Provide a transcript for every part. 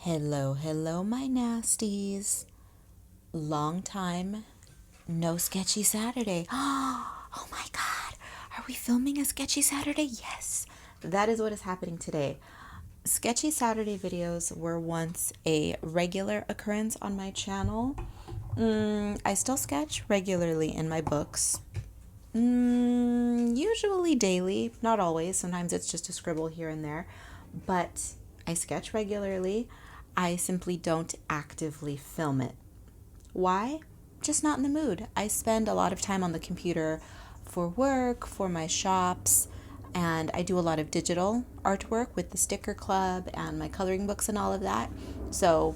Hello, my nasties. Long time, no Sketchy Saturday. Oh my God, are we filming a Sketchy Saturday? Yes, that is what is happening today. Sketchy Saturday videos were once a regular occurrence on my channel. I still sketch regularly in my books. Usually daily, not always. Sometimes it's just a scribble here and there. But I sketch regularly. I simply don't actively film it. Why? Just not in the mood. I spend a lot of time on the computer for work, for my shops, and I do a lot of digital artwork with the sticker club and my coloring books and all of that. So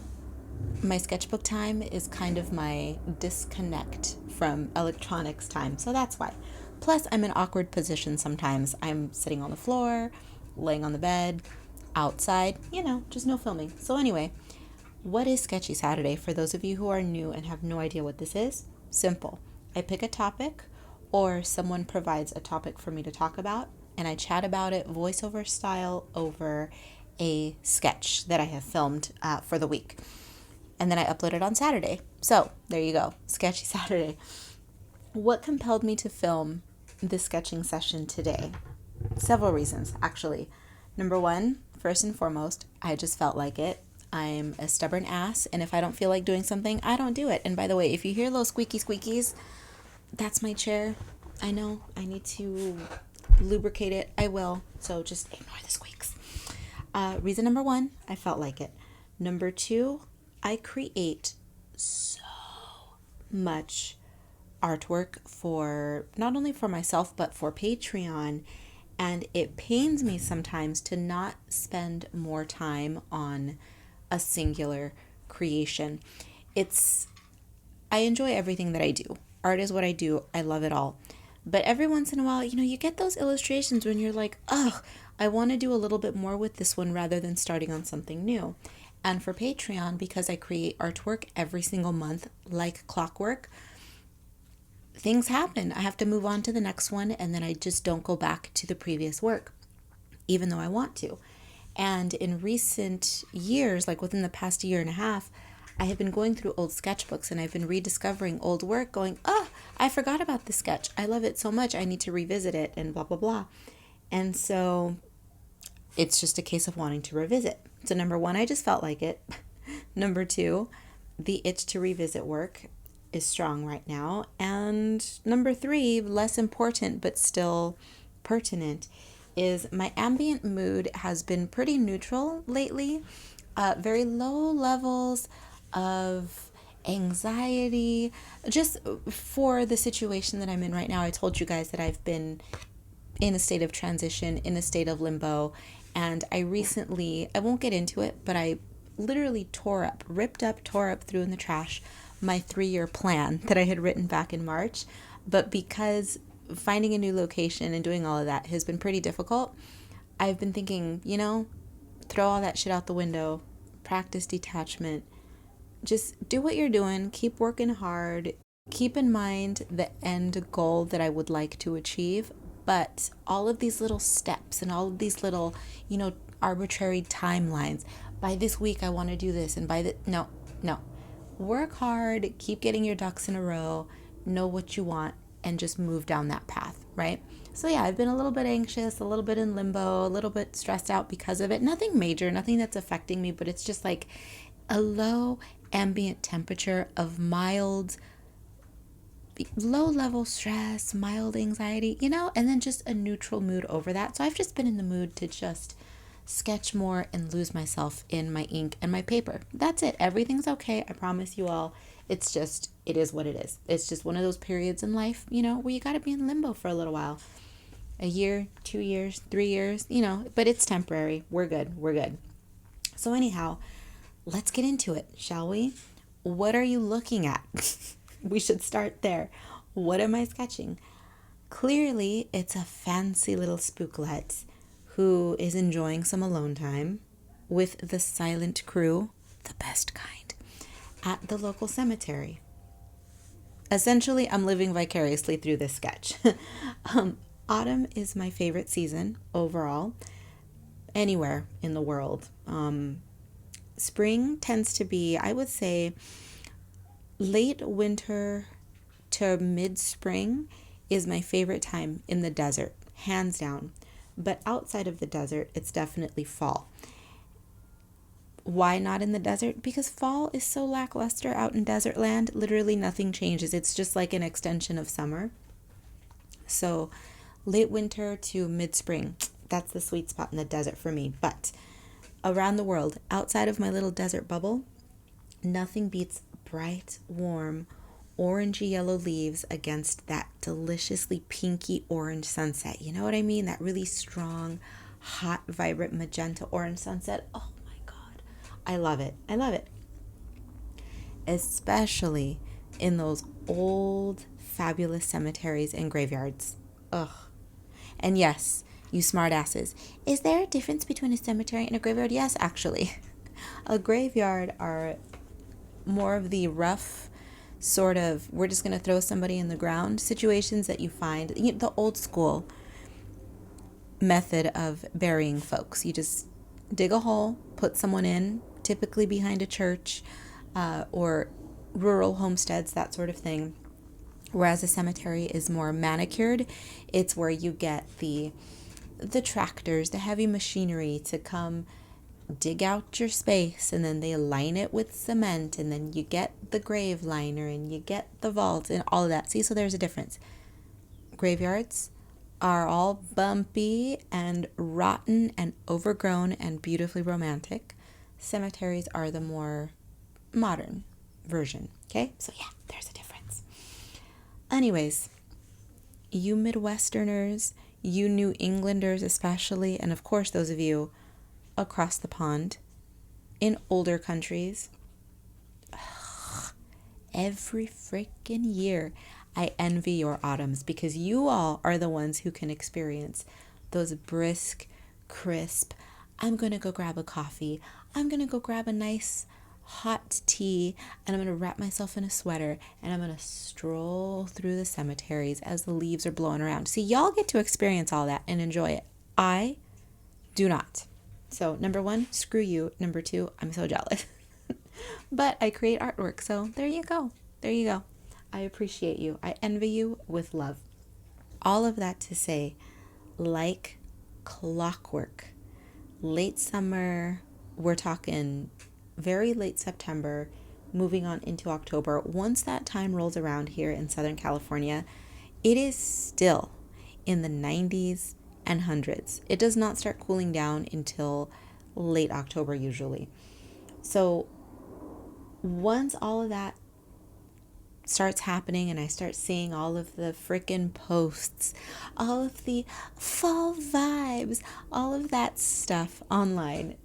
my sketchbook time is kind of my disconnect from electronics time. So that's why. Plus, I'm in awkward positions sometimes. I'm sitting on the floor, laying on the bed, outside, just no filming. So, anyway, what is Sketchy Saturday? For those of you who are new and have no idea what this is, simple. I pick a topic, or someone provides a topic for me to talk about, and I chat about it voiceover style over a sketch that I have filmed for the week. And then I upload it on Saturday. So there you go, Sketchy Saturday. What compelled me to film this sketching session today? Several reasons, actually. Number one, first and foremost, I just felt like it. I'm a stubborn ass, and if I don't feel like doing something, I don't do it. And by the way, if you hear those squeaky squeakies, that's my chair. I know I need to lubricate it. I will. So just ignore the squeaks. Reason number one, I felt like it. Number two, I create so much artwork for not only for myself but for Patreon, and it pains me sometimes to not spend more time on a singular creation. I enjoy everything that I do. Art is what I do. I love it all. But every once in a while, you get those illustrations when you're like, "Ugh, I want to do a little bit more with this one rather than starting on something new." And for Patreon, because I create artwork every single month like clockwork, things happen. I have to move on to the next one, and then I just don't go back to the previous work, even though I want to. And in recent years, like within the past year and a half, I have been going through old sketchbooks and I've been rediscovering old work, going, "Oh, I forgot about this sketch. I love it so much. I need to revisit it," and blah, blah, blah. And so it's just a case of wanting to revisit. So number one, I just felt like it. Number two, the itch to revisit work is strong right now. And number three, less important but still pertinent, is my ambient mood has been pretty neutral lately. Very low levels of anxiety, just for the situation that I'm in right now. I told you guys that I've been in a state of transition, in a state of limbo. And I won't get into it, but I literally tore up, threw in the trash my 3-year plan that I had written back in March. But because finding a new location and doing all of that has been pretty difficult, I've been thinking, throw all that shit out the window, practice detachment, just do what you're doing, keep working hard, keep in mind the end goal that I would like to achieve. But all of these little steps and all of these little, arbitrary timelines. By this week, I want to do this. And no. Work hard, keep getting your ducks in a row, know what you want, and just move down that path, right? So yeah, I've been a little bit anxious, a little bit in limbo, a little bit stressed out because of it. Nothing major, nothing that's affecting me, but it's just like a low ambient temperature of low level stress, mild anxiety, and then just a neutral mood over that. So I've just been in the mood to just sketch more and lose myself in my ink and my paper. That's it. Everything's okay. I promise you all. It is what it is. It's just one of those periods in life, where you got to be in limbo for a little while. A year, 2 years, 3 years, but it's temporary. We're good. So anyhow, let's get into it, shall we? What are you looking at? We should start there. What am I sketching? Clearly, it's a fancy little spooklet who is enjoying some alone time with the silent crew, the best kind, at the local cemetery. Essentially, I'm living vicariously through this sketch. Autumn is my favorite season overall, anywhere in the world. Spring tends to be, I would say, late winter to mid-spring is my favorite time in the desert, hands down. But outside of the desert, it's definitely fall. Why not in the desert? Because fall is so lackluster out in desert land. Literally nothing changes. It's just like an extension of summer. So late winter to mid-spring, that's the sweet spot in the desert for me. But around the world, outside of my little desert bubble, nothing beats bright, warm, orangey yellow leaves against that deliciously pinky orange sunset. You know what I mean? That really strong, hot, vibrant magenta orange sunset. Oh my God. I love it. I love it. Especially in those old, fabulous cemeteries and graveyards. Ugh. And yes, you smartasses, is there a difference between a cemetery and a graveyard? Yes, actually. A graveyard are more of the rough sort of, we're just going to throw somebody in the ground situations that you find, the old school method of burying folks. You just dig a hole, put someone in, typically behind a church or rural homesteads, that sort of thing. Whereas a cemetery is more manicured. It's where you get the tractors, the heavy machinery to come dig out your space, and then they line it with cement, and then you get the grave liner and you get the vault and all of that. See, so there's a difference. Graveyards are all bumpy and rotten and overgrown and beautifully romantic. Cemeteries are the more modern version. Okay, so yeah, there's a difference. Anyways, you Midwesterners, you New Englanders especially, and of course those of you across the pond in older countries, every freaking year I envy your autumns, because you all are the ones who can experience those brisk, crisp, I'm going to go grab a coffee, I'm going to go grab a nice hot tea, and I'm going to wrap myself in a sweater, and I'm going to stroll through the cemeteries as the leaves are blowing around. See, y'all get to experience all that and enjoy it. I do not. So, number one, screw you. Number two, I'm so jealous. But I create artwork, so there you go. There you go. I appreciate you. I envy you with love. All of that to say, like clockwork, late summer, we're talking very late September, moving on into October. Once that time rolls around here in Southern California, it is still in the 90s and hundreds. It does not start cooling down until late October usually. So once all of that starts happening and I start seeing all of the freaking posts, all of the fall vibes, all of that stuff online,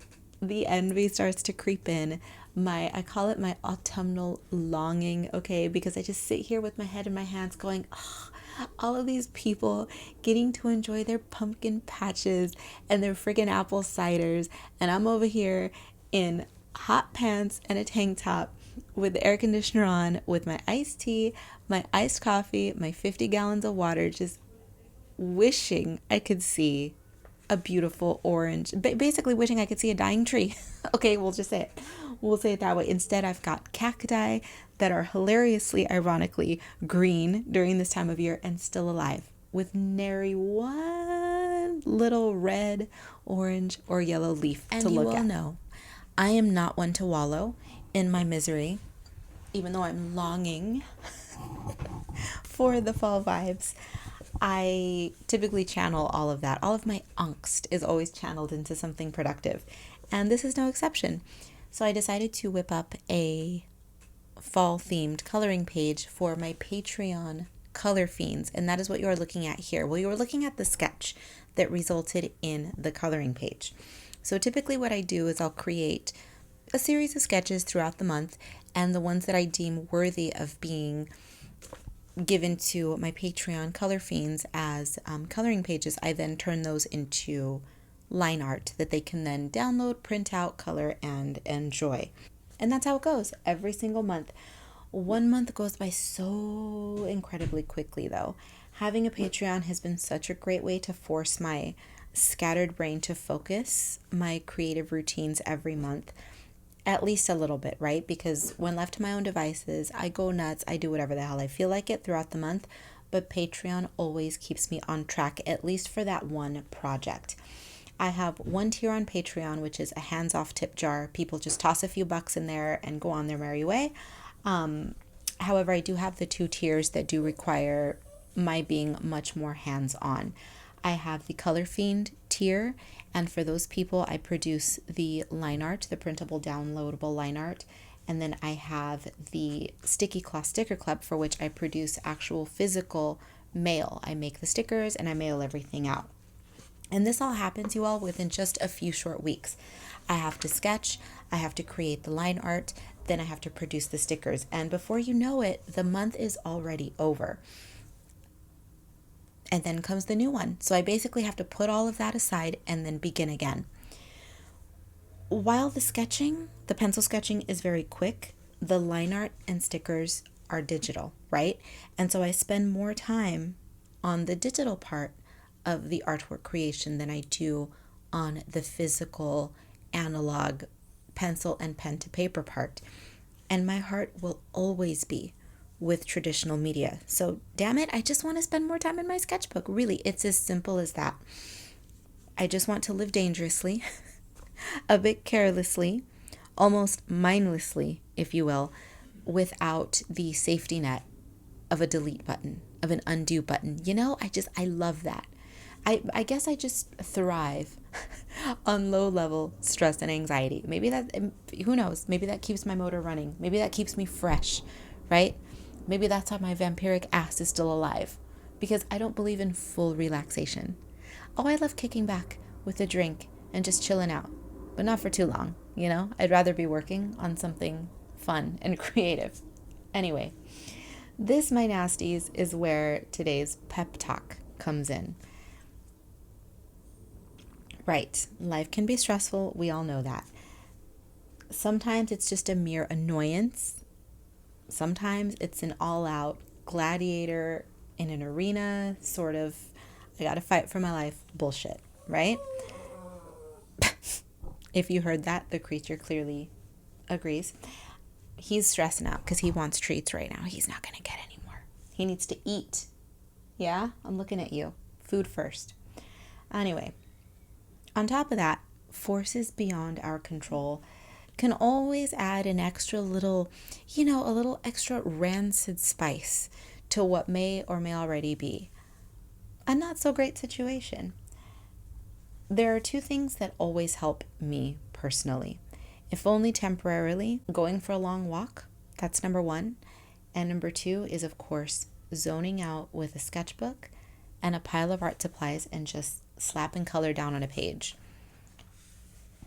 the envy starts to creep in. I call it my autumnal longing, okay? Because I just sit here with my head in my hands going, oh, all of these people getting to enjoy their pumpkin patches and their friggin' apple ciders, and I'm over here in hot pants and a tank top with the air conditioner on, with my iced tea, my iced coffee, my 50 gallons of water, just wishing I could see a beautiful orange, basically wishing I could see a dying tree. Okay, we'll just say it. We'll say it that way. Instead, I've got cacti that are hilariously, ironically, green during this time of year and still alive, with nary one little red, orange, or yellow leaf to look at. And you all know, I am not one to wallow in my misery, even though I'm longing for the fall vibes. I typically channel all of that. All of my angst is always channeled into something productive. And this is no exception. So I decided to whip up a fall-themed coloring page for my Patreon color fiends. And that is what you are looking at here. Well, you are looking at the sketch that resulted in the coloring page. So typically what I do is I'll create a series of sketches throughout the month, and the ones that I deem worthy of being given to my Patreon color fiends as coloring pages, I then turn those into line art that they can then download, print out, color, and enjoy. And that's how it goes every single month. One month goes by so incredibly quickly, though. Having a Patreon has been such a great way to force my scattered brain to focus my creative routines every month. At least a little bit, right? Because when left to my own devices, I go nuts. I do whatever the hell I feel like it throughout the month. But Patreon always keeps me on track, at least for that one project. I have one tier on Patreon, which is a hands-off tip jar. People just toss a few bucks in there and go on their merry way. However, I do have the two tiers that do require my being much more hands-on. I have the Color Fiend tier, and for those people, I produce the line art, the printable downloadable line art. And then I have the Sticky Cloth Sticker Club, for which I produce actual physical mail. I make the stickers and I mail everything out. And this all happens, you all, within just a few short weeks. I have to sketch, I have to create the line art, then I have to produce the stickers. And before you know it, the month is already over. And then comes the new one. So I basically have to put all of that aside and then begin again. While the pencil sketching is very quick, the line art and stickers are digital, right? And so I spend more time on the digital part of the artwork creation than I do on the physical analog pencil and pen to paper part. And my heart will always be with traditional media. So damn it, I just want to spend more time in my sketchbook. Really, it's as simple as that. I just want to live dangerously, a bit carelessly, almost mindlessly, if you will, without the safety net of a delete button, of an undo button. You know, I love that. I guess I just thrive on low level stress and anxiety. Maybe that, who knows, maybe that keeps my motor running. Maybe that keeps me fresh, right? Maybe that's how my vampiric ass is still alive, because I don't believe in full relaxation. Oh, I love kicking back with a drink and just chilling out, but not for too long, you know? I'd rather be working on something fun and creative. Anyway, this, my nasties, is where today's pep talk comes in. Right, life can be stressful, we all know that. Sometimes it's just a mere annoyance. Sometimes it's an all-out gladiator in an arena, sort of, I gotta fight for my life bullshit, right? If you heard that, the creature clearly agrees. He's stressing out because he wants treats right now. He's not gonna get any more. He needs to eat. Yeah, I'm looking at you. Food first. Anyway, on top of that, forces beyond our control can always add an extra little, a little extra rancid spice to what may or may already be a not so great situation. There are two things that always help me personally. If only temporarily, going for a long walk, that's number one. And number two is, of course, zoning out with a sketchbook and a pile of art supplies and just slapping color down on a page.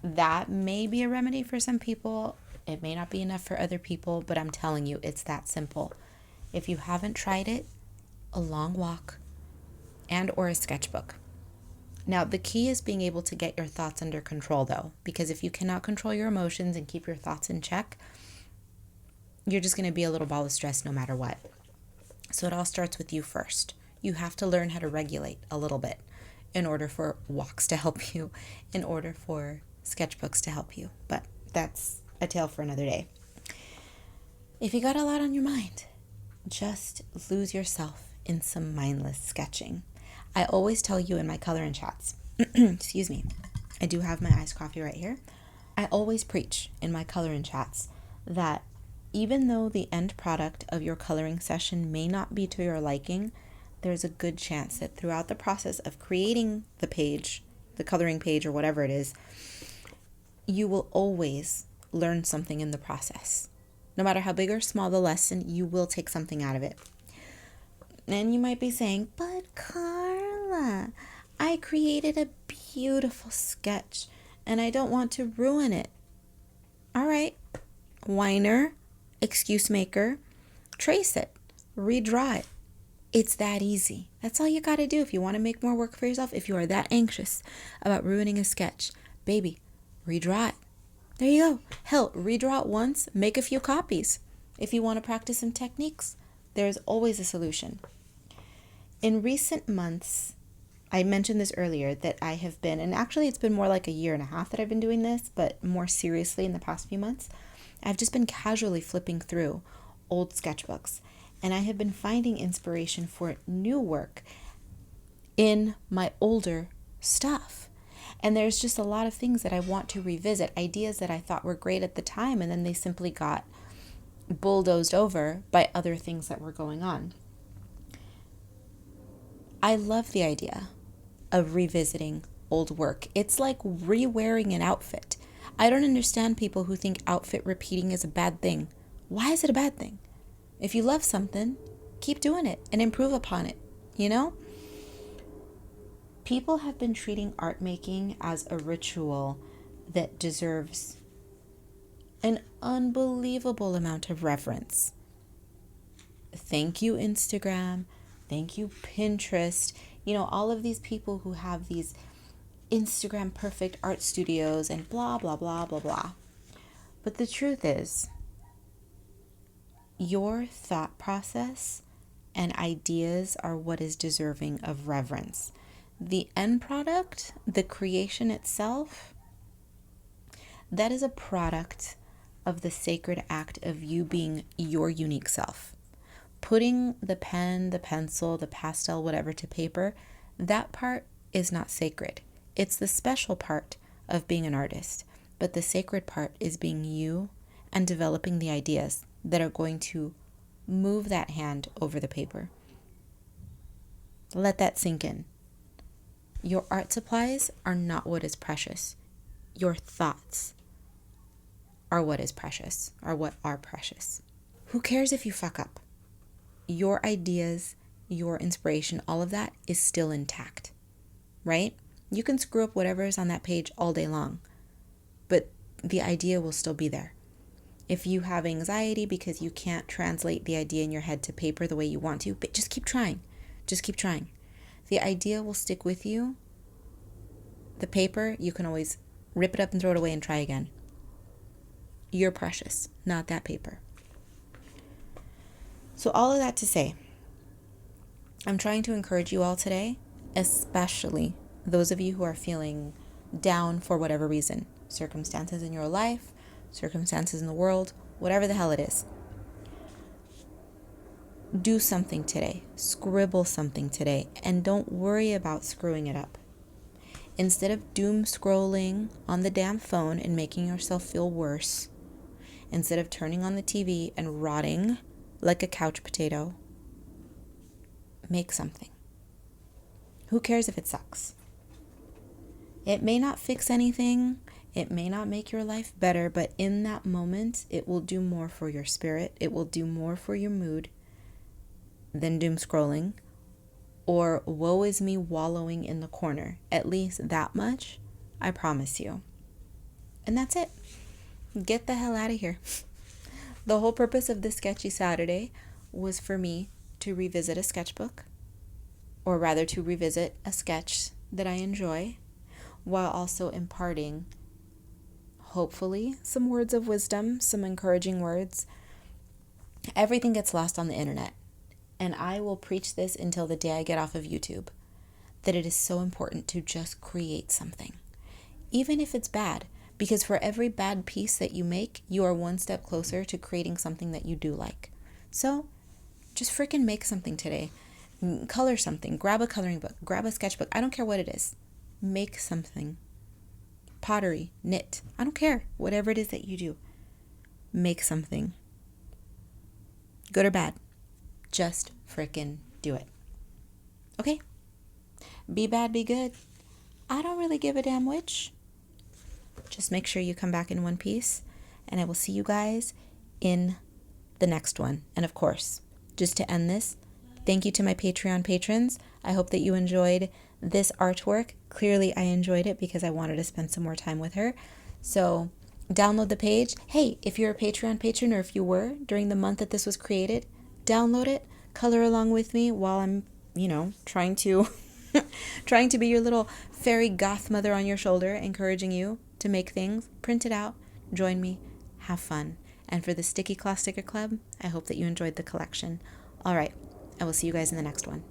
That may be a remedy for some people. It may not be enough for other people, but I'm telling you, it's that simple. If you haven't tried it, a long walk and or a sketchbook. Now, the key is being able to get your thoughts under control, though, because if you cannot control your emotions and keep your thoughts in check, you're just going to be a little ball of stress no matter what. So it all starts with you first. You have to learn how to regulate a little bit in order for walks to help you, in order for sketchbooks to help you. But that's a tale for another day. If you got a lot on your mind, just lose yourself in some mindless sketching. I always tell you in my coloring chats, excuse me, I do have my iced coffee right here. I always preach in my coloring chats that even though the end product of your coloring session may not be to your liking, there's a good chance that throughout the process of creating the page, the coloring page or whatever it is, you will always learn something in the process. No matter how big or small the lesson, you will take something out of it. And you might be saying, but Karla, I created a beautiful sketch and I don't want to ruin it. All right, whiner, excuse maker, trace it, redraw it. It's that easy. That's all you got to do if you want to make more work for yourself. If you are that anxious about ruining a sketch, baby, redraw it. There you go. Hell, redraw it once, make a few copies. If you want to practice some techniques, there's always a solution. In recent months, I mentioned this earlier that I have been, and actually it's been more like a year and a half that I've been doing this, but more seriously in the past few months, I've just been casually flipping through old sketchbooks, and I have been finding inspiration for new work in my older stuff. And there's just a lot of things that I want to revisit, ideas that I thought were great at the time, and then they simply got bulldozed over by other things that were going on. I love the idea of revisiting old work. It's like re-wearing an outfit. I don't understand people who think outfit repeating is a bad thing. Why is it a bad thing? If you love something, keep doing it and improve upon it, you know? People have been treating art making as a ritual that deserves an unbelievable amount of reverence. Thank you, Instagram. Thank you, Pinterest. You know, all of these people who have these Instagram perfect art studios and blah, blah, blah, blah, blah. But the truth is, your thought process and ideas are what is deserving of reverence. The end product, the creation itself, that is a product of the sacred act of you being your unique self. Putting the pen, the pencil, the pastel, whatever to paper, that part is not sacred. It's the special part of being an artist. But the sacred part is being you and developing the ideas that are going to move that hand over the paper. Let that sink in. Your art supplies are not what is precious. Your thoughts are what is precious, are what are precious. Who cares if you fuck up? Your ideas, your inspiration, all of that is still intact, right? You can screw up whatever is on that page all day long, but the idea will still be there. If you have anxiety because you can't translate the idea in your head to paper the way you want to, but just keep trying. Just keep trying. The idea will stick with you. The paper, you can always rip it up and throw it away and try again. You're precious, not that paper. So all of that to say, I'm trying to encourage you all today, especially those of you who are feeling down for whatever reason, circumstances in your life, circumstances in the world, whatever the hell it is. Do something today, scribble something today, and don't worry about screwing it up. Instead of doom scrolling on the damn phone and making yourself feel worse, instead of turning on the TV and rotting like a couch potato, make something. Who cares if it sucks? It may not fix anything. It may not make your life better, but in that moment, it will do more for your spirit. It will do more for your mood than doom scrolling or woe is me wallowing in the corner. At least that much, I promise you. And that's it. Get the hell out of here. The whole purpose of this Sketchy Saturday was for me to revisit a sketchbook, or rather to revisit a sketch that I enjoy, while also imparting, hopefully, some words of wisdom, some encouraging words. Everything gets lost on the internet, and I will preach this until the day I get off of YouTube, that it is so important to just create something, even if it's bad. Because for every bad piece that you make, you are one step closer to creating something that you do like. So just freaking make something today. Color something. Grab a coloring book. Grab a sketchbook. I don't care what it is. Make something. Pottery. Knit. I don't care. Whatever it is that you do. Make something. Good or bad. Just freaking do it. Okay? Be bad, be good. I don't really give a damn which. Just make sure you come back in one piece, and I will see you guys in the next one. And of course, just to end this, thank you to my Patreon patrons. I hope that you enjoyed this artwork. Clearly, I enjoyed it because I wanted to spend some more time with her. So download the page. Hey, if you're a Patreon patron, or if you were during the month that this was created, download it, color along with me while I'm, trying to be your little fairy goth mother on your shoulder, encouraging you to make things. Print it out, join me, have fun. And for the Sticky Claw Sticker Club, I hope that you enjoyed the collection. All right, I will see you guys in the next one.